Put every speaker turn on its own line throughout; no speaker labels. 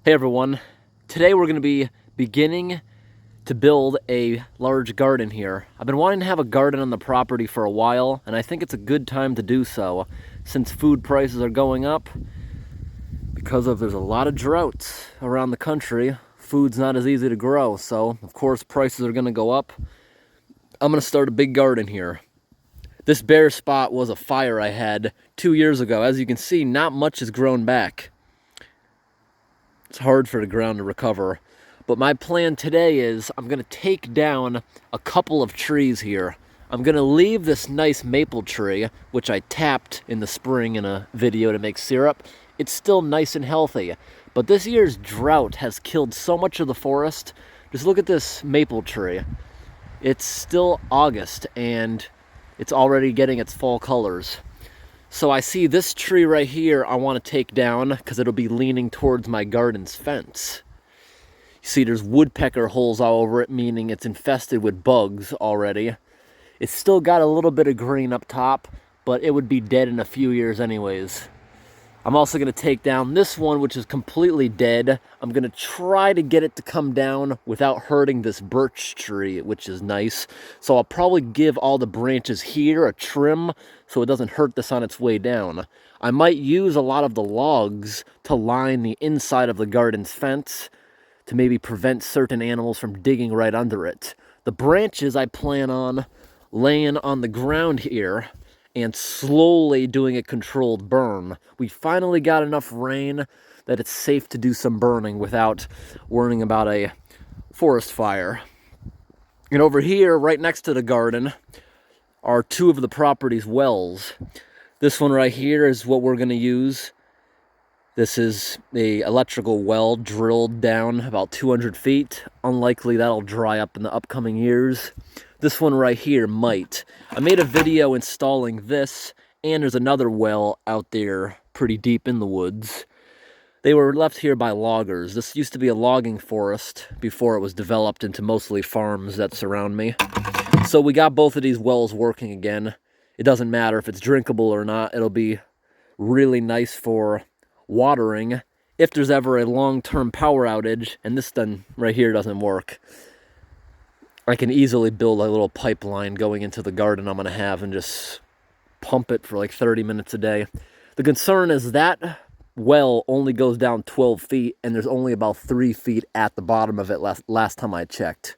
Hey everyone, today we're going to be beginning to build a large garden here. I've been wanting to have a garden on the property for a while, and I think it's a good time to do so since food prices are going up there's a lot of droughts around the country. Food's not as easy to grow, so of course prices are going to go up. I'm going to start a big garden here. This bare spot was a fire I had 2 years ago. As you can see, not much has grown back. It's hard for the ground to recover. But my plan today is I'm going to take down a couple of trees here. I'm going to leave this nice maple tree, which I tapped in the spring in a video to make syrup. It's still nice and healthy. But this year's drought has killed so much of the forest. Just look at this maple tree. It's still August and it's already getting its fall colors. So I see this tree right here I want to take down because it'll be leaning towards my garden's fence. You see there's woodpecker holes all over it, meaning it's infested with bugs already. It's still got a little bit of green up top, but it would be dead in a few years anyways. I'm also going to take down this one, which is completely dead. I'm going to try to get it to come down without hurting this birch tree, which is nice. So I'll probably give all the branches here a trim so it doesn't hurt this on its way down. I might use a lot of the logs to line the inside of the garden's fence to maybe prevent certain animals from digging right under it. The branches I plan on laying on the ground here and slowly doing a controlled burn. We finally got enough rain that it's safe to do some burning without worrying about a forest fire. And over here, right next to the garden, are two of the property's wells. This one right here is what we're going to use. This is a electrical well drilled down about 200 feet. Unlikely that'll dry up in the upcoming years. This one right here might. I made a video installing this, and there's another well out there pretty deep in the woods. They were left here by loggers. This used to be a logging forest before it was developed into mostly farms that surround me. So we got both of these wells working again. It doesn't matter if it's drinkable or not. It'll be really nice for watering if there's ever a long-term power outage and this then right here doesn't work. I can easily build a little pipeline going into the garden I'm going to have and just pump it for like 30 minutes a day. The concern is that well only goes down 12 feet and there's only about 3 feet at the bottom of it last time I checked.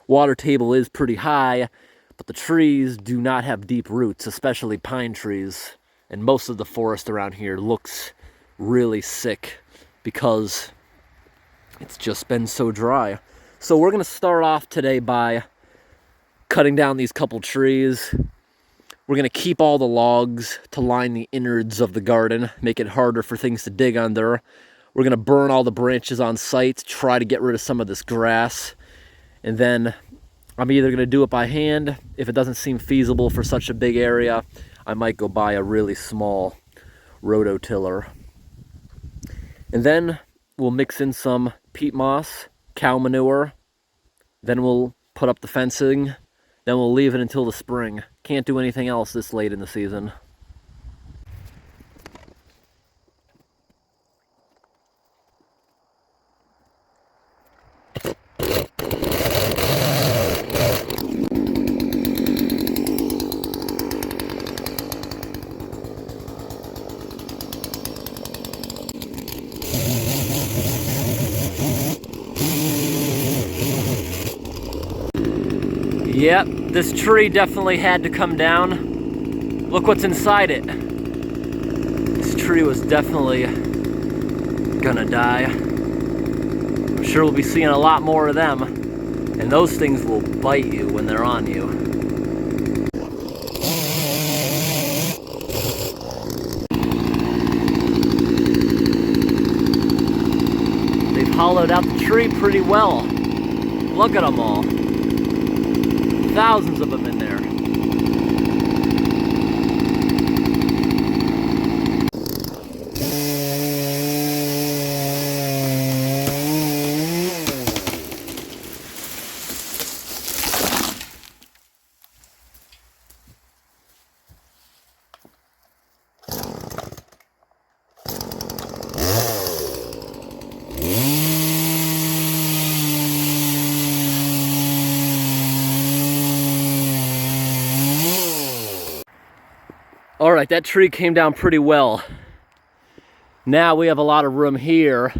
Water table is pretty high, but the trees do not have deep roots, especially pine trees. And most of the forest around here looks really sick because it's just been so dry. So we're going to start off today by cutting down these couple trees. We're going to keep all the logs to line the innards of the garden, make it harder for things to dig under. We're going to burn all the branches on site, try to get rid of some of this grass. And then I'm either going to do it by hand. If it doesn't seem feasible for such a big area, I might go buy a really small rototiller. And then we'll mix in some peat moss, cow manure, then we'll put up the fencing, then we'll leave it until the spring. Can't do anything else this late in the season. Yep, this tree definitely had to come down. Look what's inside it. This tree was definitely gonna die. I'm sure we'll be seeing a lot more of them. And those things will bite you when they're on you. They've hollowed out the tree pretty well. Look at them all. Thousands of them in there. All right, that tree came down pretty well. Now we have a lot of room here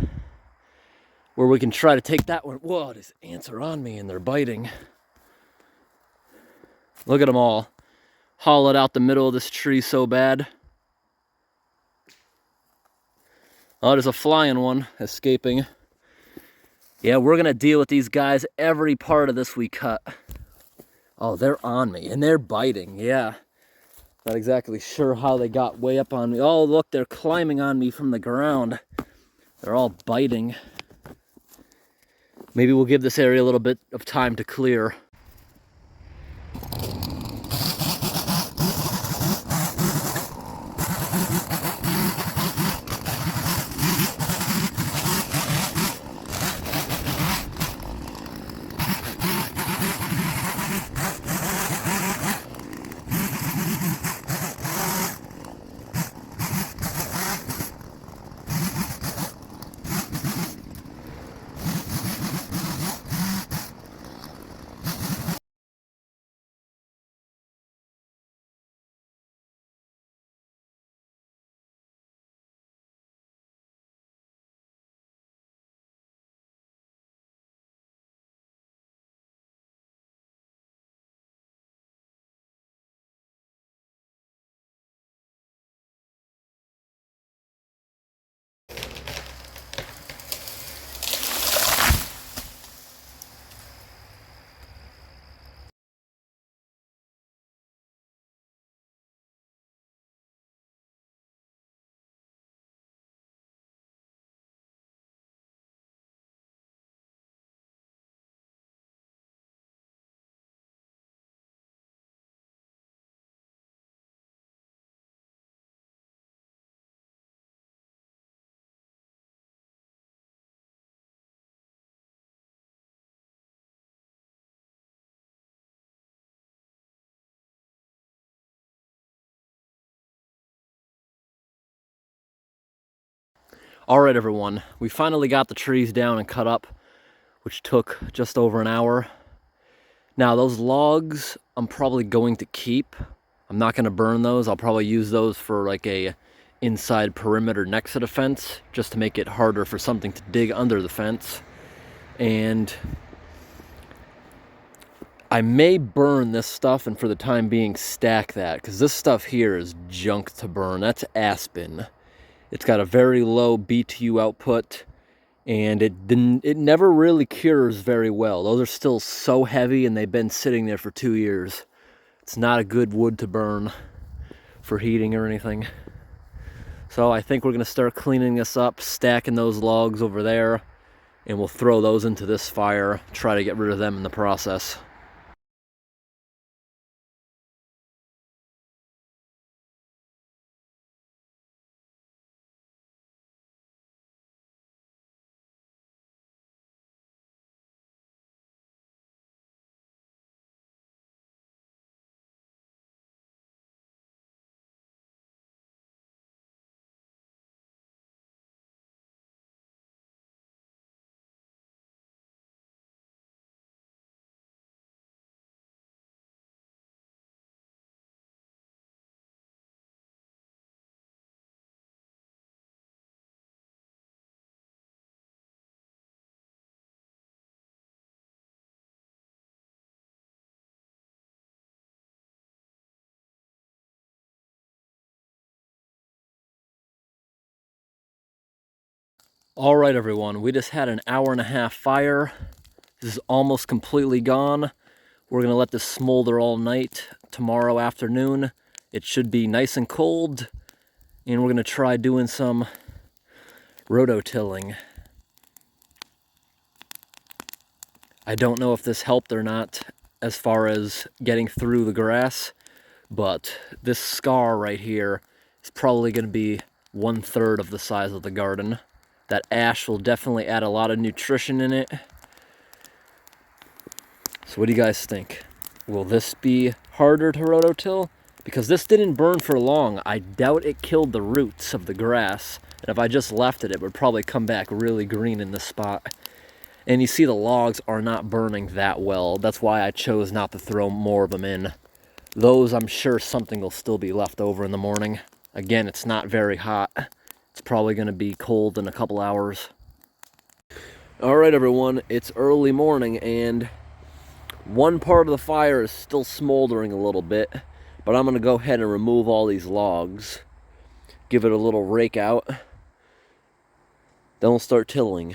where we can try to take that one. Whoa, these ants are on me and they're biting. Look at them all. Hollowed out the middle of this tree so bad. Oh, there's a flying one escaping. Yeah, we're gonna deal with these guys every part of this we cut. Oh, they're on me and they're biting, yeah. Not exactly sure how they got way up on me. Oh, look, they're climbing on me from the ground. They're all biting. Maybe we'll give this area a little bit of time to clear. All right, everyone, we finally got the trees down and cut up, which took just over an hour. Now, those logs I'm probably going to keep. I'm not going to burn those. I'll probably use those for like a inside perimeter next to the fence, just to make it harder for something to dig under the fence. And I may burn this stuff and for the time being stack that, because this stuff here is junk to burn. That's aspen. It's got a very low BTU output, and it never really cures very well. Those are still so heavy, and they've been sitting there for 2 years. It's not a good wood to burn for heating or anything. So I think we're going to start cleaning this up, stacking those logs over there, and we'll throw those into this fire, try to get rid of them in the process. All right, everyone, we just had an 1.5-hour fire. This is almost completely gone. We're gonna let this smolder all night. Tomorrow afternoon, it should be nice and cold, and we're gonna try doing some rototilling. I don't know if this helped or not as far as getting through the grass, but this scar right here is probably gonna be 1/3 of the size of the garden. That ash will definitely add a lot of nutrition in it. So what do you guys think? Will this be harder to rototill? Because this didn't burn for long, I doubt it killed the roots of the grass. And if I just left it, it would probably come back really green in this spot. And you see the logs are not burning that well. That's why I chose not to throw more of them in. those I'm sure something will still be left over in the morning. Again, it's not very hot. It's probably going to be cold in a couple hours. All right, everyone, it's early morning and one part of the fire is still smoldering a little bit, but I'm going to go ahead and remove all these logs, give it a little rake out, then we'll start tilling.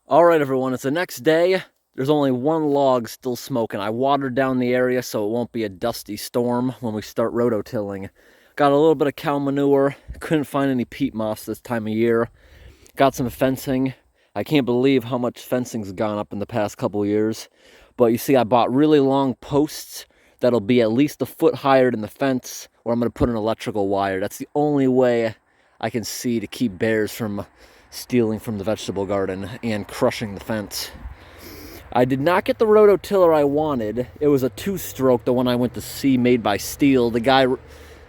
All right, everyone, it's the next day. There's only one log still smoking. I watered down the area so it won't be a dusty storm when we start rototilling. Got a little bit of cow manure. Couldn't find any peat moss this time of year. Got some fencing. I can't believe how much fencing's gone up in the past couple of years. But you see, I bought really long posts that'll be at least a foot higher than the fence, or I'm going to put an electrical wire. That's the only way I can see to keep bears from stealing from the vegetable garden and crushing the fence. I did not get the rototiller I wanted. It was a 2-stroke, the one I went to see made by Stihl. The guy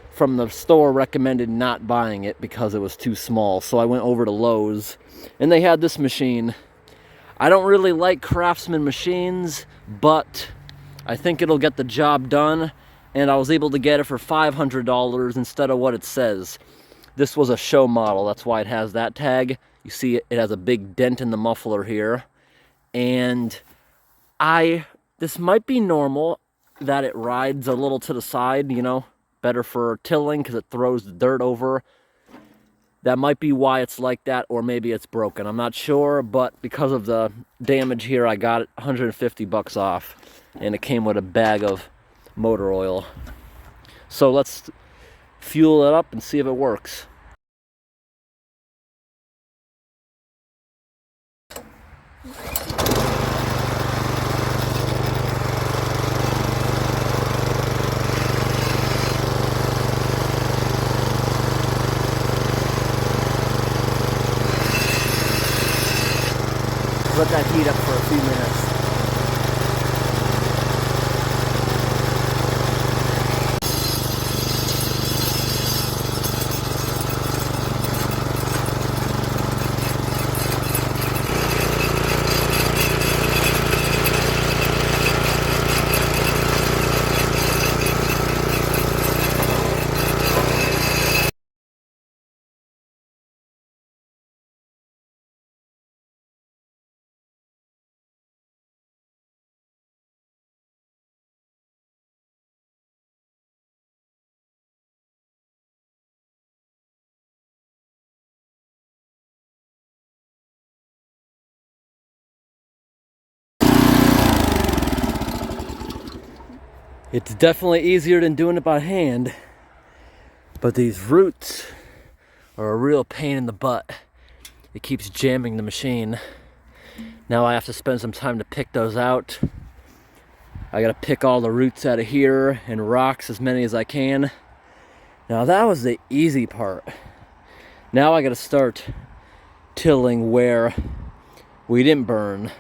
from the store recommended not buying it because it was too small, so I went over to Lowe's and they had this machine. I don't really like Craftsman machines, but I think it'll get the job done, and I was able to get it for $500 instead of what it says. This was a show model, that's why it has that tag. You see it has a big dent in the muffler here. And this might be normal that it rides a little to the side, you know, better for tilling because it throws the dirt over. That might be why it's like that, or maybe it's broken. I'm not sure, but because of the damage here, I got it $150 off, and it came with a bag of motor oil. So let's fuel it up and see if it works. Let that heat up for a few minutes. It's definitely easier than doing it by hand, but these roots are a real pain in the butt. It keeps jamming the machine. Now I have to spend some time to pick those out. I gotta pick all the roots out of here and rocks, as many as I can. Now that was the easy part. Now I gotta start tilling where we didn't burn.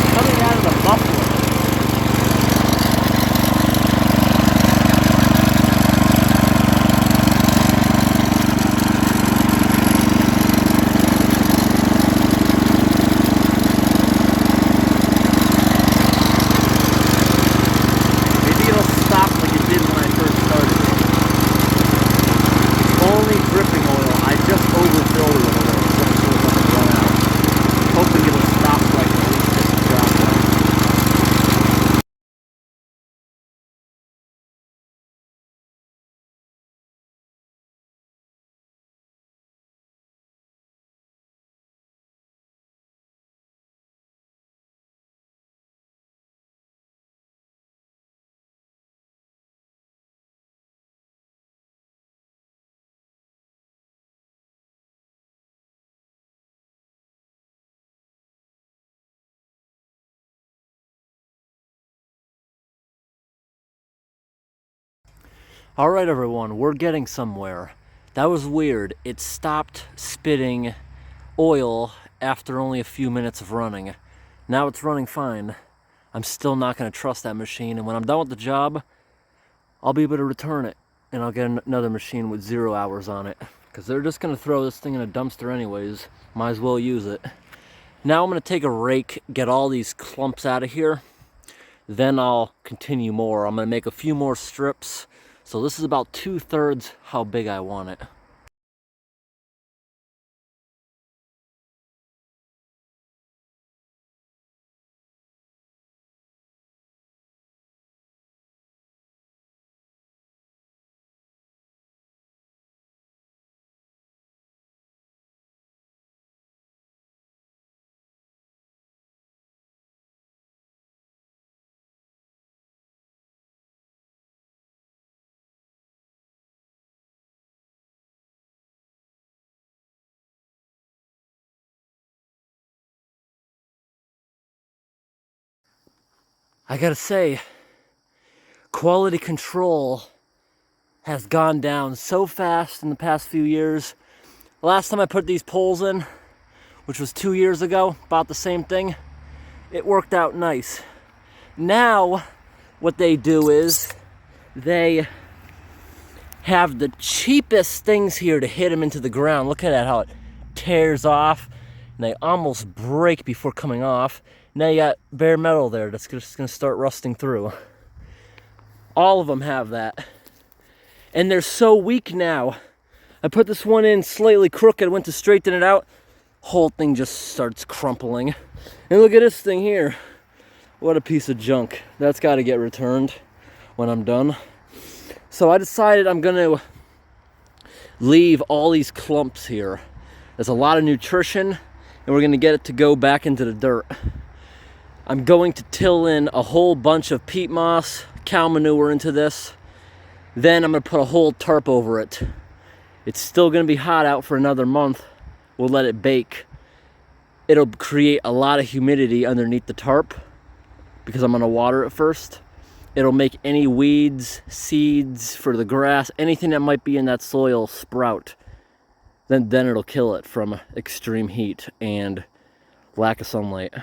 Coming out of the muffler. Maybe it'll stop like it did when I first started. Only dripping oil. I just overfilled it with a little so it doesn't run out. Hoping it'll stop like at least this drop down. All right, everyone, we're getting somewhere. That was weird. It stopped spitting oil after only a few minutes of running. Now it's running fine. I'm still not going to trust that machine, and when I'm done with the job, I'll be able to return it. and I'll get another machine with 0 hours on it, because they're just going to throw this thing in a dumpster anyways. Might as well use it. Now I'm going to take a rake, get all these clumps out of here. Then I'll continue more. I'm going to make a few more strips. So this is about 2/3 how big I want it. I gotta say, quality control has gone down so fast in the past few years. Last time I put these poles in, which was 2 years ago, about the same thing, it worked out nice. Now, what they do is they have the cheapest things here to hit them into the ground. Look at that, how it tears off, and they almost break before coming off. Now you got bare metal there that's just gonna start rusting through. All of them have that. And they're so weak now. I put this one in slightly crooked, went to straighten it out, whole thing just starts crumpling. And look at this thing here. What a piece of junk. That's gotta get returned when I'm done. So I decided I'm gonna leave all these clumps here. There's a lot of nutrition, and we're gonna get it to go back into the dirt. I'm going to till in a whole bunch of peat moss, cow manure into this. Then I'm gonna put a whole tarp over it. It's still gonna be hot out for another month. We'll let it bake. It'll create a lot of humidity underneath the tarp because I'm gonna water it first. It'll make any weeds, seeds for the grass, anything that might be in that soil sprout. Then it'll kill it from extreme heat and lack of sunlight.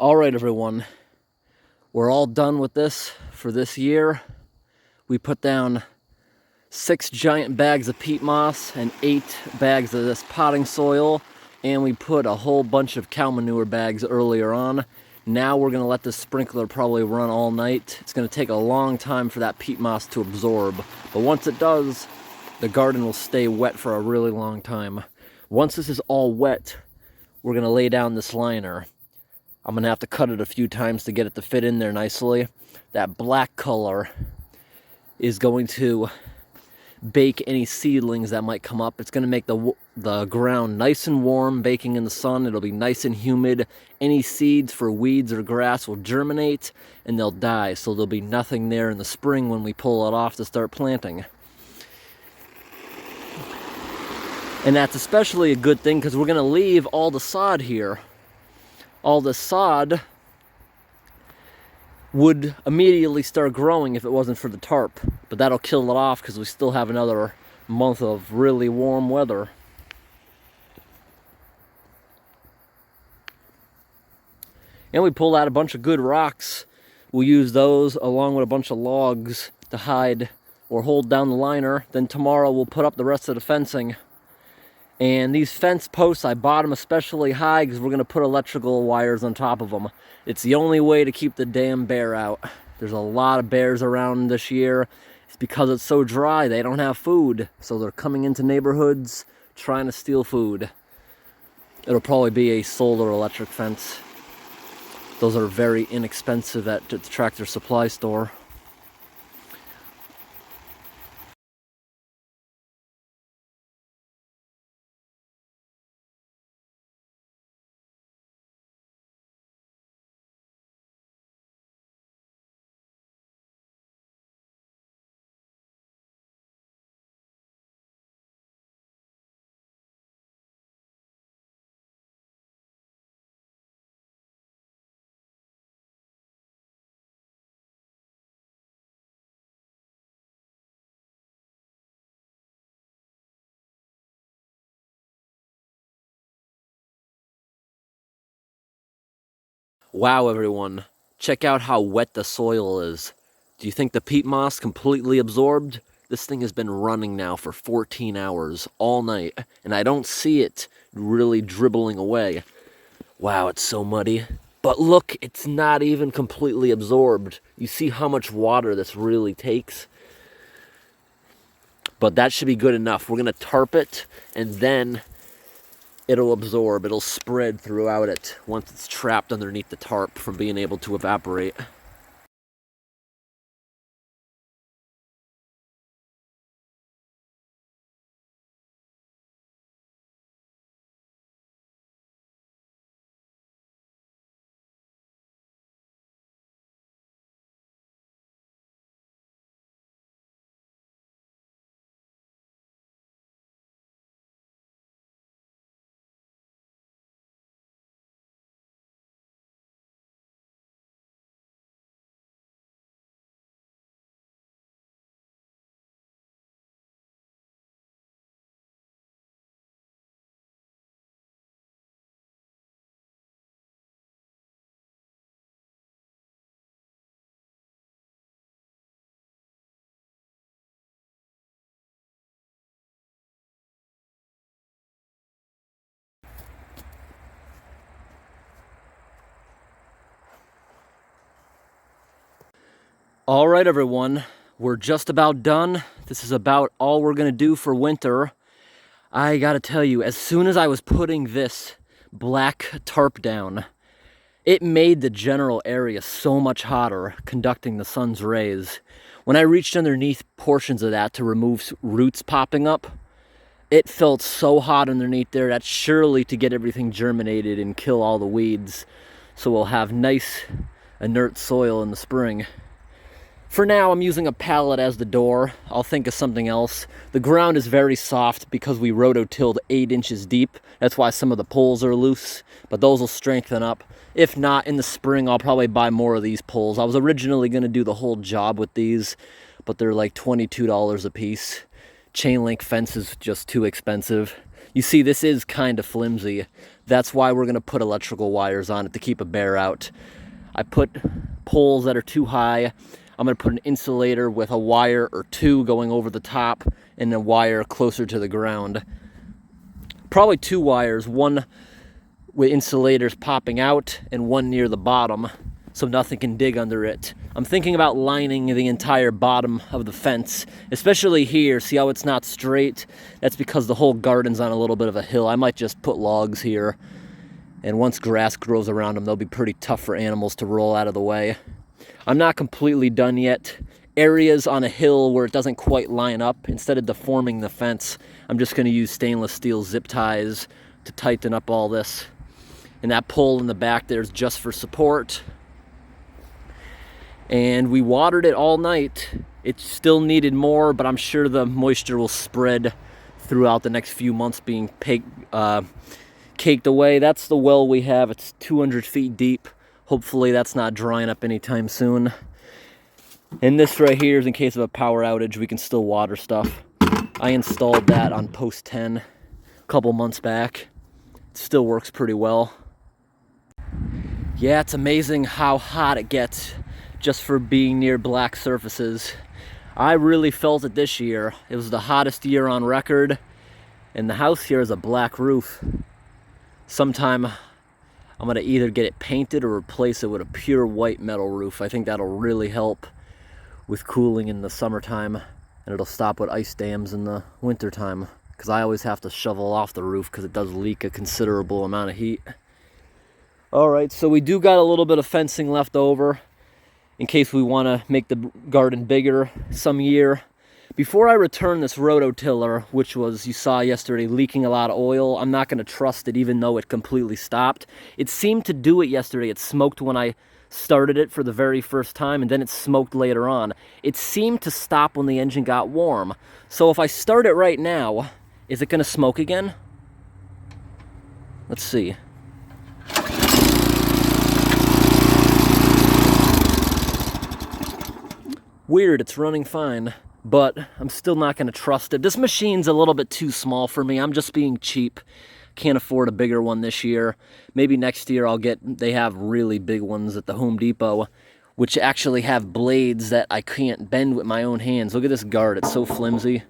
All right, everyone, we're all done with this for this year. We put down 6 giant bags of peat moss and 8 bags of this potting soil, and we put a whole bunch of cow manure bags earlier on. Now we're gonna let this sprinkler probably run all night. It's gonna take a long time for that peat moss to absorb, but once it does, the garden will stay wet for a really long time. Once this is all wet, we're gonna lay down this liner. I'm gonna have to cut it a few times to get it to fit in there nicely. That black color is going to bake any seedlings that might come up. It's going to make the ground nice and warm, baking in the sun. It'll be nice and humid. Any seeds for weeds or grass will germinate and they'll die, so there'll be nothing there in the spring when we pull it off to start planting. And that's especially a good thing because we're going to leave all the sod here. All the sod would immediately start growing if it wasn't for the tarp, but that'll kill it off because we still have another month of really warm weather. And we pulled out a bunch of good rocks. We'll use those along with a bunch of logs to hide or hold down the liner. Then tomorrow we'll put up the rest of the fencing. And these fence posts, I bought them especially high because we're going to put electrical wires on top of them. It's the only way to keep the damn bear out. There's a lot of bears around this year. It's because it's so dry, they don't have food. So they're coming into neighborhoods trying to steal food. It'll probably be a solar electric fence. Those are very inexpensive at the Tractor Supply store. Wow, everyone. Check out how wet the soil is. Do you think the peat moss completely absorbed? This thing has been running now for 14 hours, all night, and I don't see it really dribbling away. Wow, it's so muddy. But look, it's not even completely absorbed. You see how much water this really takes? But that should be good enough. We're going to tarp it, and then it'll absorb, it'll spread throughout it once it's trapped underneath the tarp from being able to evaporate. All right, everyone, we're just about done. This is about all we're gonna do for winter. I gotta tell you, as soon as I was putting this black tarp down, it made the general area so much hotter, conducting the sun's rays. When I reached underneath portions of that to remove roots popping up, it felt so hot underneath there. That's surely to get everything germinated and kill all the weeds. So we'll have nice, inert soil in the spring. For now, I'm using a pallet as the door. I'll think of something else. The ground is very soft because we rototilled 8 inches deep. That's why some of the poles are loose, but those will strengthen up. If not, in the spring, I'll probably buy more of these poles. I was originally going to do the whole job with these, but they're like $22 a piece. Chain link fence is just too expensive. You see, this is kind of flimsy. That's why we're going to put electrical wires on it to keep a bear out. I put poles that are too high. I'm going to put an insulator with a wire or 2 going over the top and a wire closer to the ground. Probably 2 wires, one with insulators popping out and one near the bottom so nothing can dig under it. I'm thinking about lining the entire bottom of the fence, especially here. See how it's not straight? That's because the whole garden's on a little bit of a hill. I might just put logs here And once grass grows around them, they'll be pretty tough for animals to roll out of the way. I'm not completely done yet. Areas on a hill where it doesn't quite line up, instead of deforming the fence, I'm just going to use stainless steel zip ties to tighten up all this. And that pole in the back there is just for support. And we watered it all night. It still needed more, but I'm sure the moisture will spread throughout the next few months, being caked away. That's the well we have. It's 200 feet deep. Hopefully that's not drying up anytime soon. And this right here is in case of a power outage, we can still water stuff. I installed that on post 10 a couple months back. It still works pretty well. Yeah, it's amazing how hot it gets just for being near black surfaces. I really felt it this year. It was the hottest year on record, and the house here is a black roof. Sometime I'm gonna either get it painted or replace it with a pure white metal roof. I think that'll really help with cooling in the summertime, and it'll stop with ice dams in the wintertime, because I always have to shovel off the roof because it does leak a considerable amount of heat. All right, so we do got a little bit of fencing left over in case we want to make the garden bigger some year. Before I return this rototiller, which was, you saw yesterday, leaking a lot of oil, I'm not going to trust it even though it completely stopped. It seemed to do it yesterday. It smoked when I started it for the very first time, and then it smoked later on. It seemed to stop when the engine got warm. So if I start it right now, is it going to smoke again? Let's see. Weird, it's running fine, but I'm still not going to trust it. This machine's a little bit too small for me. I'm just being cheap. Can't afford a bigger one this year. Maybe next year they have really big ones at the Home Depot, which actually have blades that I can't bend with my own hands. Look at this guard, it's so flimsy.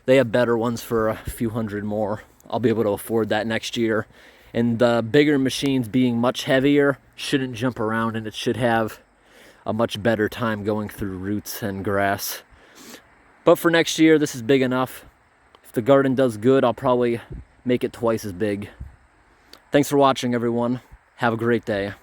They have better ones for a few hundred more. I'll be able to afford that next year. And the bigger machines, being much heavier, shouldn't jump around, and it should have a much better time going through roots and grass. But for next year, this is big enough. If the garden does good, I'll probably make it twice as big. Thanks for watching, everyone. Have a great day.